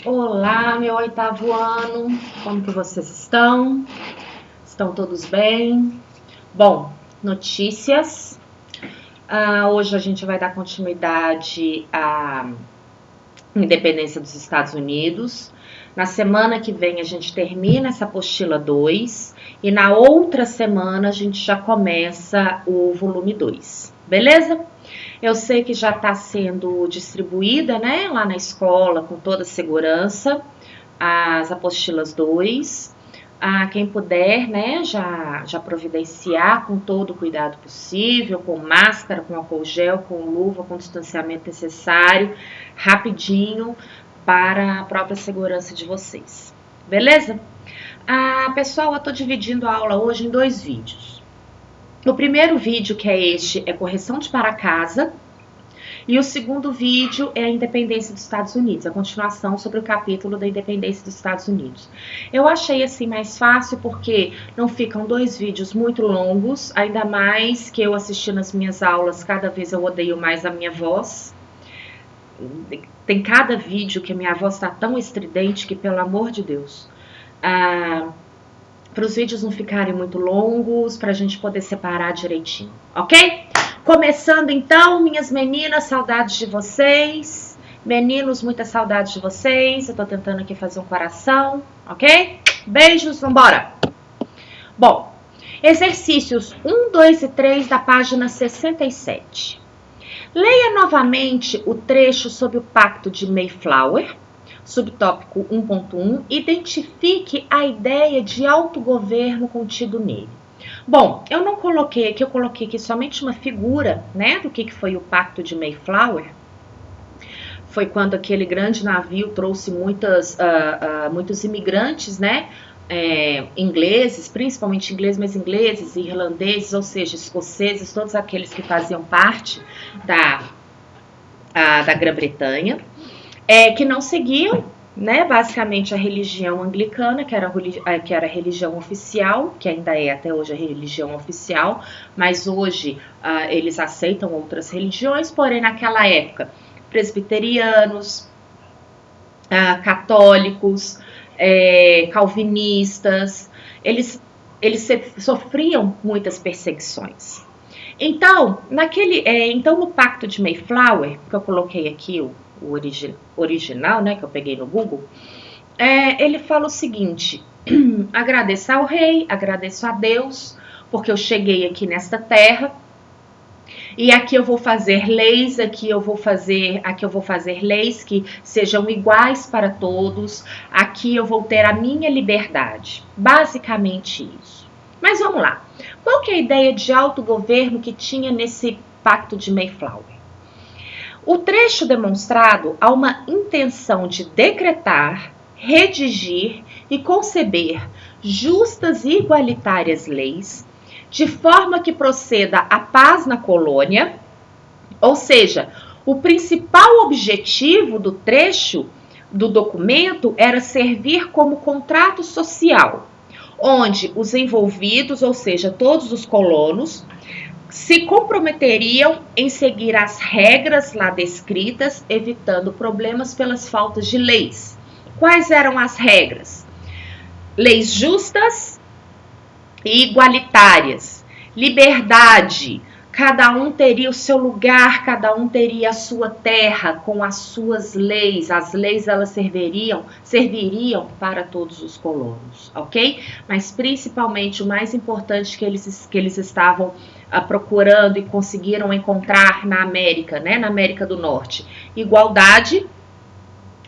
Olá, meu oitavo ano, como que vocês estão? Estão todos bem? Bom, notícias. Hoje a gente vai dar continuidade à independência dos Estados Unidos. Na semana que vem a gente termina essa apostila 2 e na outra semana a gente já começa o volume 2, beleza? Eu sei que já está sendo distribuída, né, lá na escola, com toda a segurança, as apostilas 2. Quem puder, né, já providenciar com todo o cuidado possível, com máscara, com álcool gel, com luva, com distanciamento necessário, rapidinho, para a própria segurança de vocês. Beleza? Pessoal, eu estou dividindo a aula hoje em 2 vídeos. O primeiro vídeo, que é este, é correção de para casa. E o segundo vídeo é a independência dos Estados Unidos, a continuação sobre o capítulo da independência dos Estados Unidos. Eu achei assim mais fácil porque não ficam 2 vídeos muito longos, ainda mais que eu assistindo as minhas aulas, cada vez eu odeio mais a minha voz. Tem cada vídeo que a minha voz está tão estridente que, pelo amor de Deus, para os vídeos não ficarem muito longos, para a gente poder separar direitinho, ok? Começando então, minhas meninas, saudades de vocês. Meninos, muita saudade de vocês. Eu tô tentando aqui fazer um coração, ok? Beijos, vambora! Bom, exercícios 1, 2 e 3 da página 67. Leia novamente o trecho sobre o Pacto de Mayflower, subtópico 1.1, identifique a ideia de autogoverno contido nele. Bom, eu não coloquei aqui, eu coloquei aqui somente uma figura, né, do que foi o Pacto de Mayflower. Foi quando aquele grande navio trouxe muitos imigrantes, né, ingleses, principalmente ingleses, mas ingleses, irlandeses, ou seja, escoceses, todos aqueles que faziam parte da Grã-Bretanha, que não seguiam, né, basicamente a religião anglicana, que era a religião oficial, que ainda é até hoje a religião oficial, mas hoje eles aceitam outras religiões, porém naquela época, presbiterianos, católicos, calvinistas, eles sofriam muitas perseguições. Então, no Pacto de Mayflower, que eu coloquei aqui o original, né, que eu peguei no Google, ele fala o seguinte: agradeço ao rei, agradeço a Deus, porque eu cheguei aqui nesta terra, e aqui eu vou fazer leis, aqui eu vou fazer leis que sejam iguais para todos, aqui eu vou ter a minha liberdade. Basicamente isso. Mas vamos lá. Qual que é a ideia de autogoverno que tinha nesse Pacto de Mayflower? O trecho demonstrado há uma intenção de decretar, redigir e conceber justas e igualitárias leis, de forma que proceda a paz na colônia, ou seja, o principal objetivo do trecho do documento era servir como contrato social, onde os envolvidos, ou seja, todos os colonos, se comprometeriam em seguir as regras lá descritas, evitando problemas pelas faltas de leis. Quais eram as regras? Leis justas e igualitárias. Liberdade. Cada um teria o seu lugar, cada um teria a sua terra com as suas leis. As leis elas serviriam para todos os colonos, ok? Mas principalmente o mais importante que eles estavam procurando e conseguiram encontrar na América, né, na América do Norte, igualdade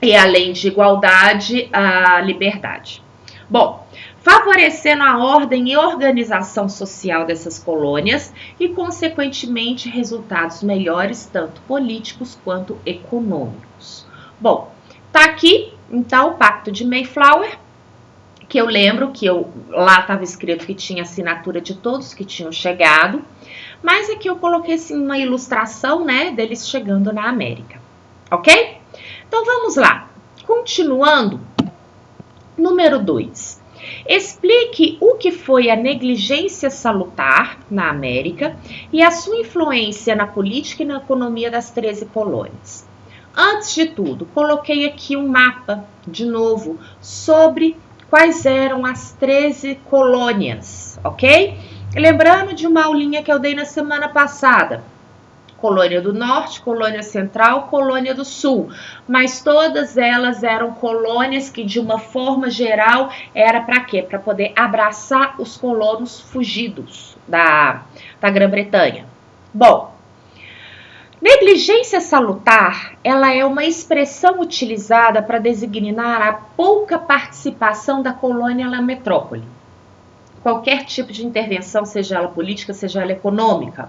e, além de igualdade, a liberdade. Bom, favorecendo a ordem e organização social dessas colônias e, consequentemente, resultados melhores, tanto políticos quanto econômicos. Bom, tá aqui, então, o Pacto de Mayflower, que eu lembro que lá estava escrito que tinha assinatura de todos que tinham chegado, mas aqui eu coloquei assim, uma ilustração, né, deles chegando na América, ok? Então vamos lá, continuando, número 2. Explique o que foi a negligência salutar na América e a sua influência na política e na economia das 13 colônias. Antes de tudo, coloquei aqui um mapa, de novo, sobre quais eram as 13 colônias, ok? Lembrando de uma aulinha que eu dei na semana passada. Colônia do Norte, Colônia Central, Colônia do Sul, mas todas elas eram colônias que, de uma forma geral, era para quê? Para poder abraçar os colonos fugidos da Grã-Bretanha. Bom, negligência salutar, ela é uma expressão utilizada para designar a pouca participação da colônia na metrópole. Qualquer tipo de intervenção, seja ela política, seja ela econômica.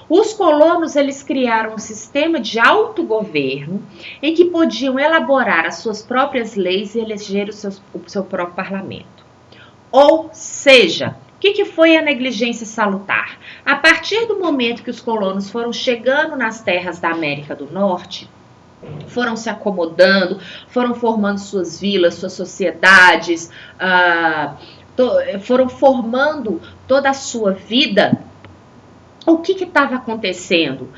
Os colonos, eles criaram um sistema de autogoverno em que podiam elaborar as suas próprias leis e eleger o seu próprio parlamento. Ou seja, o que foi a negligência salutar? A partir do momento que os colonos foram chegando nas terras da América do Norte, foram se acomodando, foram formando suas vilas, suas sociedades, foram formando toda a sua vida. O que estava acontecendo?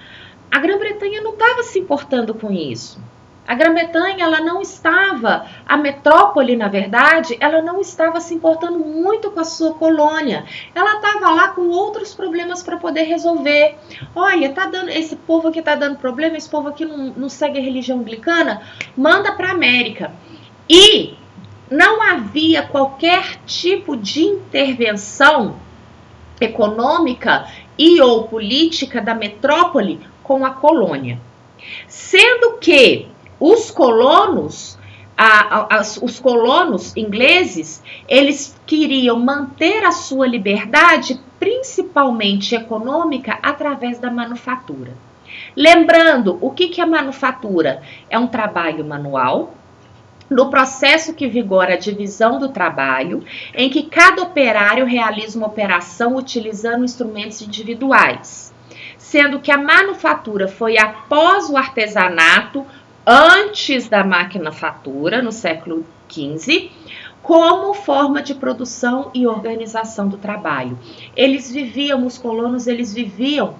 A Grã-Bretanha não estava se importando com isso. A Grã-Bretanha, ela não estava, a metrópole, na verdade, ela não estava se importando muito com a sua colônia. Ela estava lá com outros problemas para poder resolver. Olha, esse povo aqui está dando problema, esse povo aqui não segue a religião anglicana, manda para a América. E não havia qualquer tipo de intervenção econômica e ou política da metrópole com a colônia. Sendo que os colonos ingleses, eles queriam manter a sua liberdade, principalmente econômica, através da manufatura. Lembrando, o que é manufatura? É um trabalho manual, no processo que vigora a divisão do trabalho, em que cada operário realiza uma operação utilizando instrumentos individuais, sendo que a manufatura foi após o artesanato, antes da maquinafatura, no século XV, como forma de produção e organização do trabalho. Os colonos, eles viviam,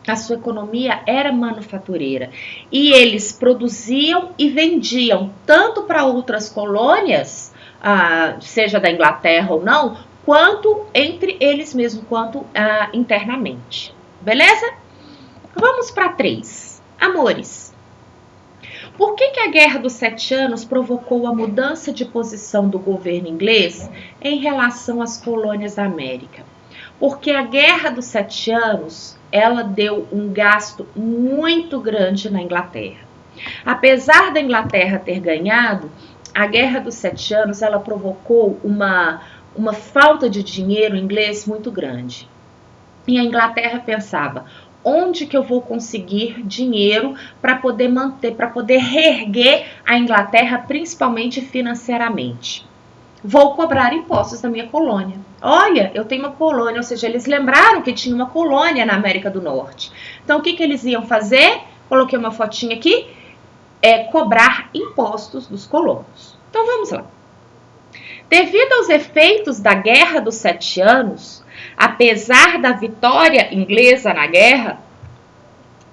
a sua economia era manufatureira e eles produziam e vendiam tanto para outras colônias, seja da Inglaterra ou não, quanto entre eles mesmos, quanto internamente. Beleza? Vamos para 3. Amores. Por que a Guerra dos 7 Anos provocou a mudança de posição do governo inglês em relação às colônias da América? Porque a Guerra dos 7 Anos, ela deu um gasto muito grande na Inglaterra. Apesar da Inglaterra ter ganhado, a Guerra dos 7 Anos, ela provocou uma falta de dinheiro inglês muito grande. E a Inglaterra pensava, onde que eu vou conseguir dinheiro para poder manter, para poder reerguer a Inglaterra, principalmente financeiramente? Vou cobrar impostos da minha colônia. Olha, eu tenho uma colônia, ou seja, eles lembraram que tinha uma colônia na América do Norte. Então, o que eles iam fazer? Coloquei uma fotinha aqui, cobrar impostos dos colonos. Então, vamos lá. Devido aos efeitos da Guerra dos 7 Anos, apesar da vitória inglesa na guerra,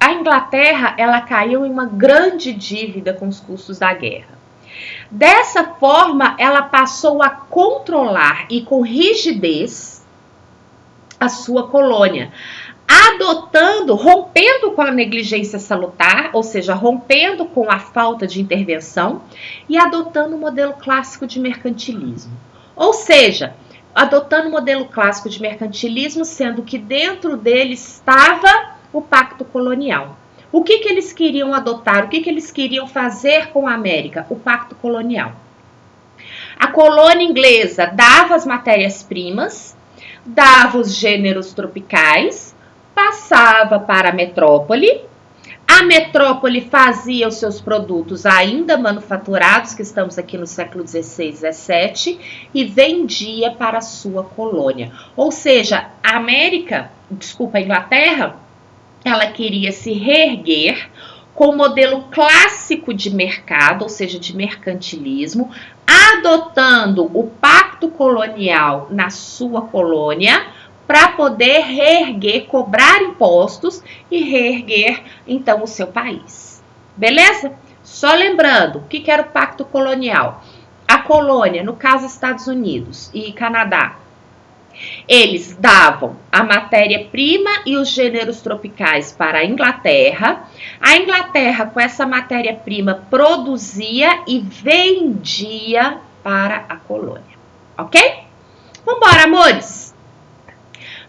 a Inglaterra, ela caiu em uma grande dívida com os custos da guerra. Dessa forma, ela passou a controlar e com rigidez a sua colônia, rompendo com a negligência salutar, ou seja, rompendo com a falta de intervenção e adotando o modelo clássico de mercantilismo. Ou seja, adotando o modelo clássico de mercantilismo, sendo que dentro dele estava o pacto colonial. O que eles queriam adotar? O que eles queriam fazer com a América? O pacto colonial. A colônia inglesa dava as matérias-primas, dava os gêneros tropicais, passava para a metrópole fazia os seus produtos ainda manufaturados, que estamos aqui no século XVI, XVII, e vendia para a sua colônia. Ou seja, a Inglaterra, ela queria se reerguer com o modelo clássico de mercado, ou seja, de mercantilismo, adotando o pacto colonial na sua colônia para poder reerguer, cobrar impostos e reerguer, então, o seu país. Beleza? Só lembrando, o que era o pacto colonial? A colônia, no caso Estados Unidos e Canadá, eles davam a matéria-prima e os gêneros tropicais para a Inglaterra. A Inglaterra, com essa matéria-prima, produzia e vendia para a colônia. Ok? Vambora, amores!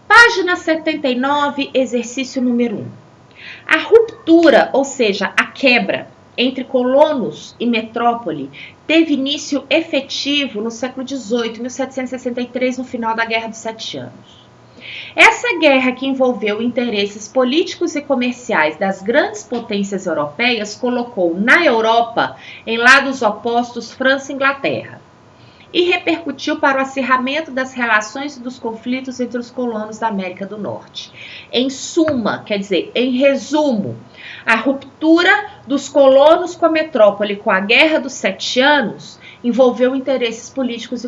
Página 79, exercício número 1. A ruptura, ou seja, a quebra entre colonos e metrópole, teve início efetivo no século XVIII, 1763, no final da Guerra dos Sete Anos. Essa guerra, que envolveu interesses políticos e comerciais das grandes potências europeias, colocou na Europa em lados opostos França e Inglaterra, e repercutiu para o acirramento das relações e dos conflitos entre os colonos da América do Norte. Em suma, quer dizer, em resumo, a ruptura dos colonos com a metrópole com a Guerra dos Sete Anos envolveu interesses políticos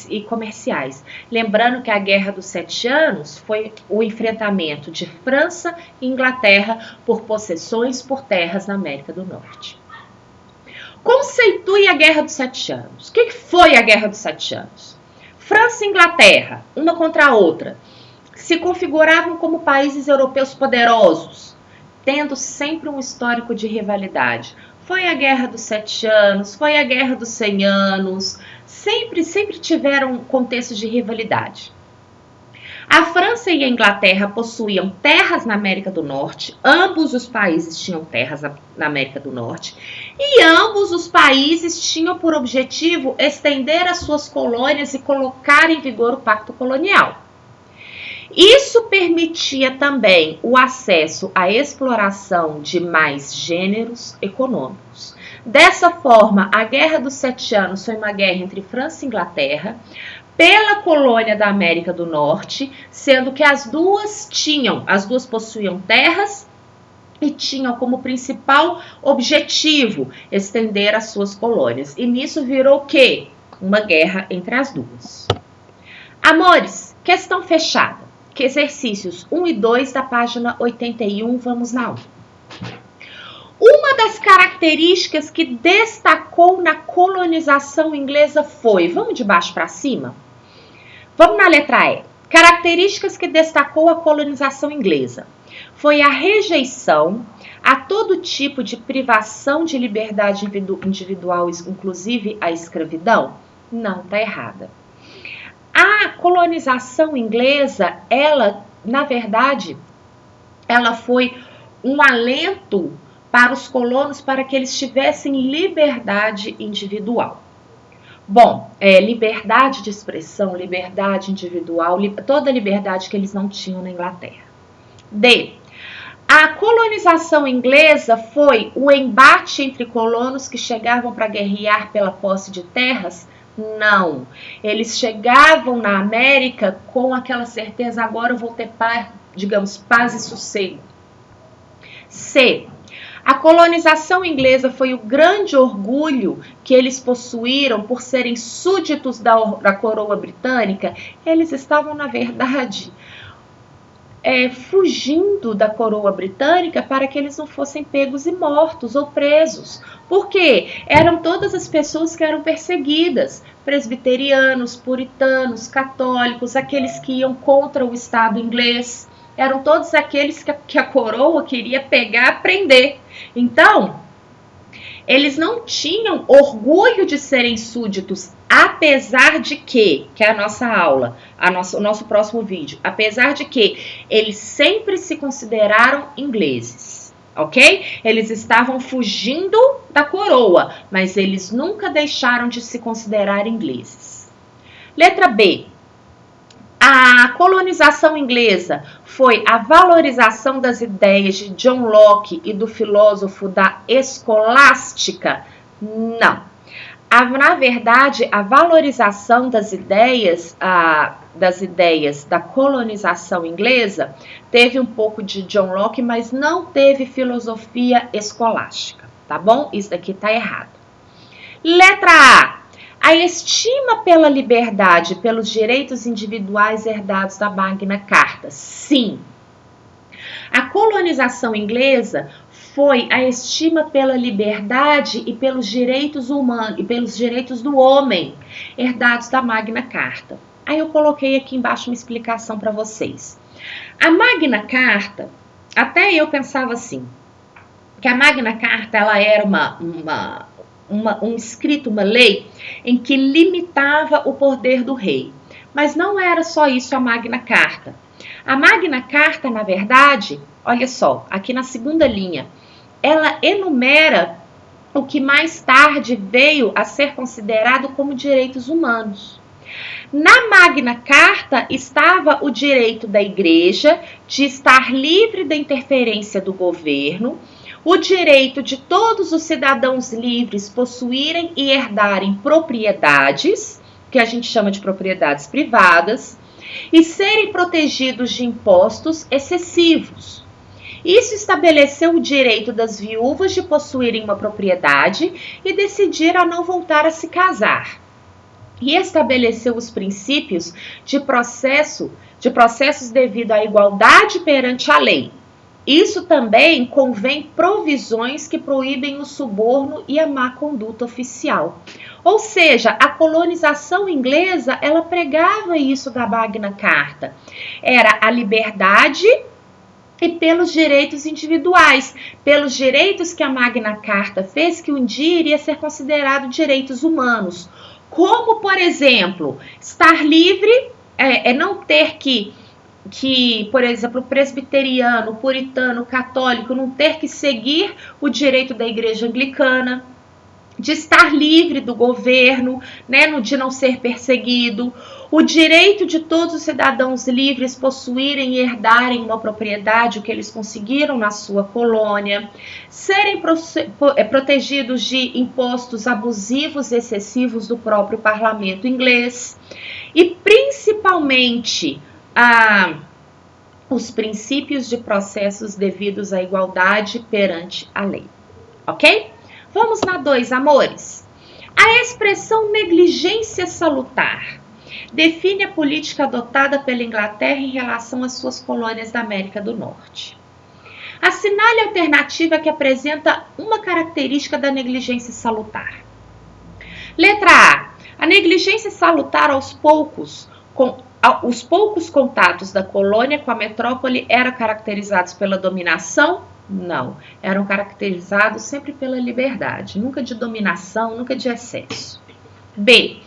e comerciais. Lembrando que a Guerra dos Sete Anos foi o enfrentamento de França e Inglaterra por possessões por terras na América do Norte. Conceitue a Guerra dos Sete Anos. O que foi a Guerra dos Sete Anos? França e Inglaterra, uma contra a outra, se configuravam como países europeus poderosos, tendo sempre um histórico de rivalidade. Foi a Guerra dos Sete Anos, foi a Guerra dos 100 Anos, sempre tiveram um contexto de rivalidade. A França e a Inglaterra possuíam terras na América do Norte, ambos os países tinham terras na América do Norte, e ambos os países tinham por objetivo estender as suas colônias e colocar em vigor o pacto colonial. Isso permitia também o acesso à exploração de mais gêneros econômicos. Dessa forma, a Guerra dos Sete Anos foi uma guerra entre França e Inglaterra, pela colônia da América do Norte, sendo que as duas possuíam terras e tinham como principal objetivo estender as suas colônias. E nisso virou o quê? Uma guerra entre as duas. Amores, questão fechada. Que exercícios 1 e 2 da página 81, vamos na 1. Uma das características que destacou na colonização inglesa foi, vamos de baixo para cima? Vamos na letra E. Características que destacou a colonização inglesa. Foi a rejeição a todo tipo de privação de liberdade individual, inclusive a escravidão? Não, está errada. A colonização inglesa, na verdade, ela foi um alento para os colonos para que eles tivessem liberdade individual. Bom, liberdade de expressão, liberdade individual, toda a liberdade que eles não tinham na Inglaterra. D. A colonização inglesa foi o embate entre colonos que chegavam para guerrear pela posse de terras? Não. Eles chegavam na América com aquela certeza, agora eu vou ter paz e sossego. C. A colonização inglesa foi o grande orgulho que eles possuíram por serem súditos da coroa britânica. Eles estavam, na verdade, fugindo da coroa britânica para que eles não fossem pegos e mortos ou presos. Por quê? Eram todas as pessoas que eram perseguidas, presbiterianos, puritanos, católicos, aqueles que iam contra o Estado inglês. Eram todos aqueles que a coroa queria pegar e prender. Então, eles não tinham orgulho de serem súditos, apesar de que é a nossa aula, o nosso próximo vídeo, apesar de que eles sempre se consideraram ingleses, ok? Eles estavam fugindo da coroa, mas eles nunca deixaram de se considerar ingleses. Letra B. A colonização inglesa foi a valorização das ideias de John Locke e do filósofo da escolástica? Não. Na verdade, a valorização das ideias da colonização inglesa teve um pouco de John Locke, mas não teve filosofia escolástica, tá bom? Isso daqui tá errado. Letra A. A estima pela liberdade e pelos direitos individuais herdados da Magna Carta. Sim. A colonização inglesa foi a estima pela liberdade e pelos direitos humanos e pelos direitos do homem, herdados da Magna Carta. Aí eu coloquei aqui embaixo uma explicação para vocês. A Magna Carta, até eu pensava assim, que a Magna Carta ela era um escrito, uma lei em que limitava o poder do rei. Mas não era só isso a Magna Carta. A Magna Carta, na verdade, olha só, aqui na segunda linha, ela enumera o que mais tarde veio a ser considerado como direitos humanos. Na Magna Carta estava o direito da Igreja de estar livre da interferência do governo, o direito de todos os cidadãos livres possuírem e herdarem propriedades, que a gente chama de propriedades privadas, e serem protegidos de impostos excessivos. Isso estabeleceu o direito das viúvas de possuírem uma propriedade e decidir a não voltar a se casar. E estabeleceu os princípios de processos devido à igualdade perante a lei. Isso também convém provisões que proíbem o suborno e a má conduta oficial. Ou seja, a colonização inglesa, ela pregava isso da Magna Carta. Era a liberdade e pelos direitos individuais, pelos direitos que a Magna Carta fez, que um dia iria ser considerado direitos humanos. Como, por exemplo, estar livre, não ter que, por exemplo, o presbiteriano, o puritano, o católico, não ter que seguir o direito da igreja anglicana, de estar livre do governo, né, de não ser perseguido, o direito de todos os cidadãos livres possuírem e herdarem uma propriedade, o que eles conseguiram na sua colônia, serem protegidos de impostos abusivos e excessivos do próprio parlamento inglês e principalmente os princípios de processos devidos à igualdade perante a lei. Ok? Vamos na 2, amores. A expressão negligência salutar define a política adotada pela Inglaterra em relação às suas colônias da América do Norte. Assinale a alternativa que apresenta uma característica da negligência salutar. Letra A. A negligência salutar os poucos contatos da colônia com a metrópole eram caracterizados pela dominação? Não, eram caracterizados sempre pela liberdade, nunca de dominação, nunca de excesso. B.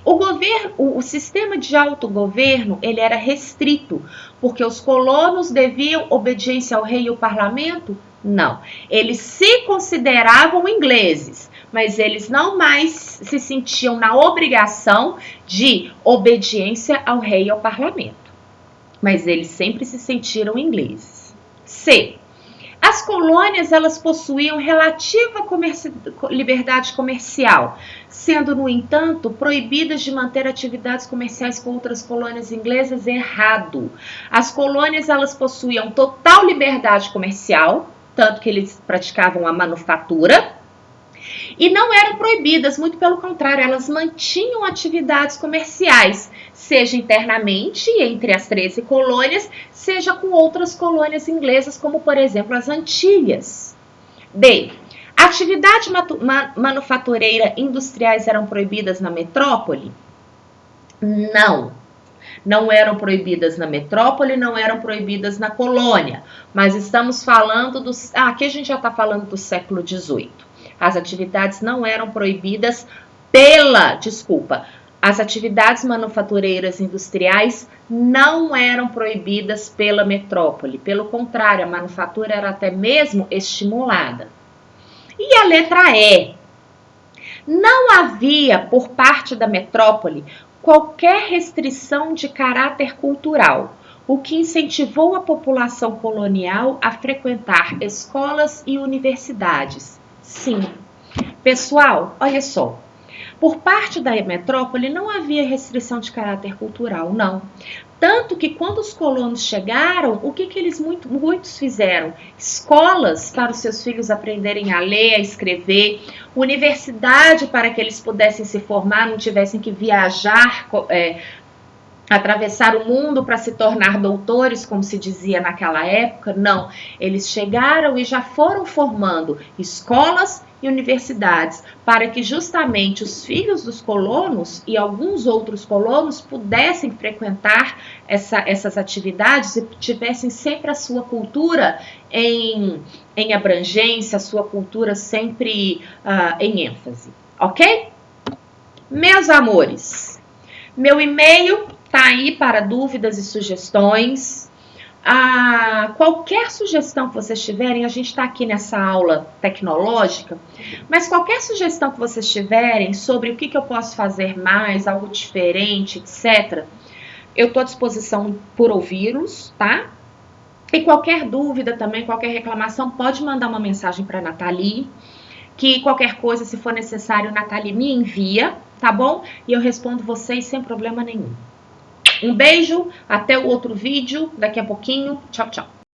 O sistema de autogoverno ele era restrito, porque os colonos deviam obediência ao rei e ao parlamento? Não, eles se consideravam ingleses, mas eles não mais se sentiam na obrigação de obediência ao rei e ao parlamento. Mas eles sempre se sentiram ingleses. C. As colônias elas possuíam relativa liberdade comercial, sendo, no entanto, proibidas de manter atividades comerciais com outras colônias inglesas. Errado. As colônias elas possuíam total liberdade comercial, tanto que eles praticavam a manufatura, e não eram proibidas, muito pelo contrário, elas mantinham atividades comerciais, seja internamente entre as 13 colônias, seja com outras colônias inglesas, como por exemplo as Antilhas. D. Atividade manufatureira industriais eram proibidas na metrópole? Não. Não eram proibidas na metrópole, não eram proibidas na colônia, mas estamos falando aqui a gente já está falando do século XVIII. As atividades não eram proibidas as atividades manufatureiras industriais não eram proibidas pela metrópole. Pelo contrário, a manufatura era até mesmo estimulada. E a letra E. Não havia, por parte da metrópole, qualquer restrição de caráter cultural, o que incentivou a população colonial a frequentar escolas e universidades. Sim. Pessoal, olha só. Por parte da metrópole não havia restrição de caráter cultural, não. Tanto que quando os colonos chegaram, o que eles muitos fizeram? Escolas para os seus filhos aprenderem a ler, a escrever, universidade para que eles pudessem se formar, não tivessem que viajar atravessar o mundo para se tornar doutores, como se dizia naquela época. Não, eles chegaram e já foram formando escolas e universidades para que justamente os filhos dos colonos e alguns outros colonos pudessem frequentar essas atividades e tivessem sempre a sua cultura em abrangência, a sua cultura sempre em ênfase, ok? Meus amores, meu e-mail tá aí para dúvidas e sugestões. Qualquer sugestão que vocês tiverem, a gente está aqui nessa aula tecnológica, mas qualquer sugestão que vocês tiverem sobre o que eu posso fazer mais, algo diferente, etc., eu estou à disposição por ouvi-los, tá? E qualquer dúvida também, qualquer reclamação, pode mandar uma mensagem para a Nathalie, que qualquer coisa, se for necessário, Nathalie me envia, tá bom? E eu respondo vocês sem problema nenhum. Um beijo, até o outro vídeo, daqui a pouquinho. Tchau, tchau.